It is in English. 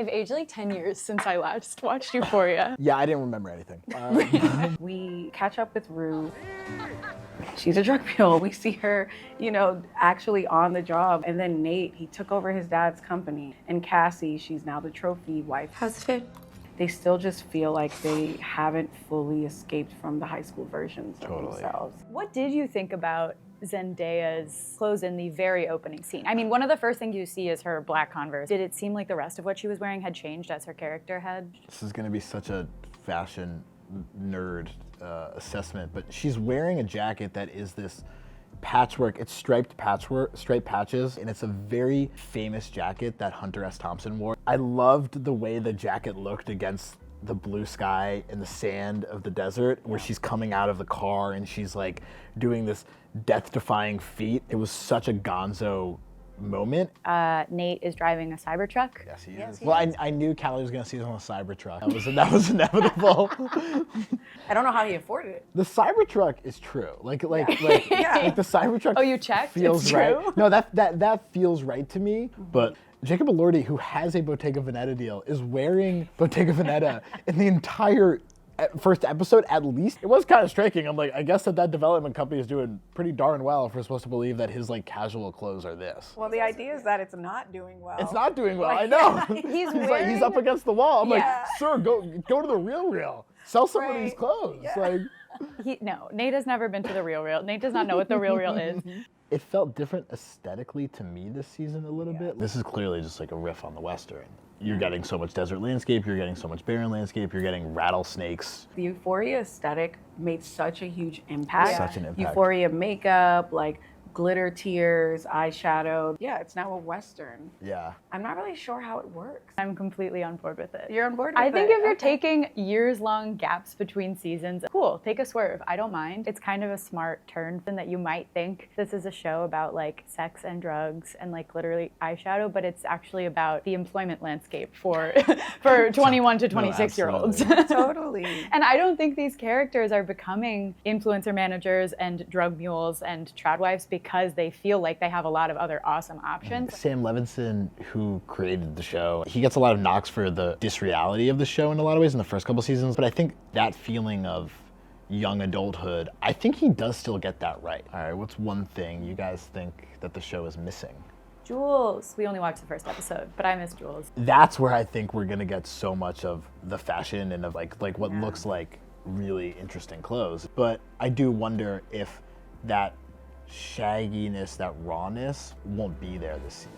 I've aged like 10 years since I last watched Euphoria. Yeah, I didn't remember anything. We catch up with Rue. She's a drug mule. We see her, actually on the job. And then Nate, he took over his dad's company. And Cassie, she's now the trophy wife. How's it feel? They still just feel like they haven't fully escaped from the high school versions of themselves. What did you think about Zendaya's clothes in the very opening scene? I mean, one of the first things you see is her black Converse. Did it seem like the rest of what she was wearing had changed as her character had? This is gonna be such a fashion nerd assessment, but she's wearing a jacket that is this patchwork. It's striped patches, and it's a very famous jacket that Hunter S. Thompson wore. I loved the way the jacket looked against the blue sky and the sand of the desert, where she's coming out of the car and she's like doing this death-defying feat. It was such a gonzo moment. Nate is driving a Cybertruck. Yes, he is. Well, I knew Callie was gonna see us on a Cybertruck. That was inevitable. I don't know how he afforded it. The Cybertruck is true. Like the Cybertruck. Oh, you checked? Feels it's right. true? No, that feels right to me. But Jacob Elordi, who has a Bottega Veneta deal, is wearing Bottega Veneta in the entire first episode, at least. It was kind of striking. I'm like, I guess that development company is doing pretty darn well if we're supposed to believe that his like casual clothes are this. Well, the idea is that it's not doing well. It's not doing well. I know. He's up against the wall. I'm like, sir, go to the real. Sell some of these clothes. Yeah. Like, No, Nate has never been to the Real. Nate does not know what the Real is. it felt different aesthetically to me this season a little bit. This is clearly just like a riff on the Western. You're getting so much desert landscape, you're getting so much barren landscape, you're getting rattlesnakes. The Euphoria aesthetic made such a huge impact. Such an impact. Euphoria makeup, like glitter tears, eyeshadow. Yeah, it's now a Western. Yeah. I'm not really sure how it works. I'm completely on board with it. You're on board with it? I think if you're taking years-long gaps between seasons, cool, take a swerve. I don't mind. It's kind of a smart turn that you might think this is a show about like sex and drugs and like literally eyeshadow, but it's actually about the employment landscape for 21 to 26-year-olds. Totally. And I don't think these characters are becoming influencer managers and drug mules and tradwives because they feel like they have a lot of other awesome options. Sam Levinson, who created the show, he gets a lot of knocks for the disreality of the show in a lot of ways in the first couple seasons, but I think that feeling of young adulthood, I think he does still get that right. All right, what's one thing you guys think that the show is missing? Jules. We only watched the first episode, but I miss Jules. That's where I think we're gonna get so much of the fashion and of like what looks like really interesting clothes. But I do wonder if that shagginess, that rawness won't be there this season.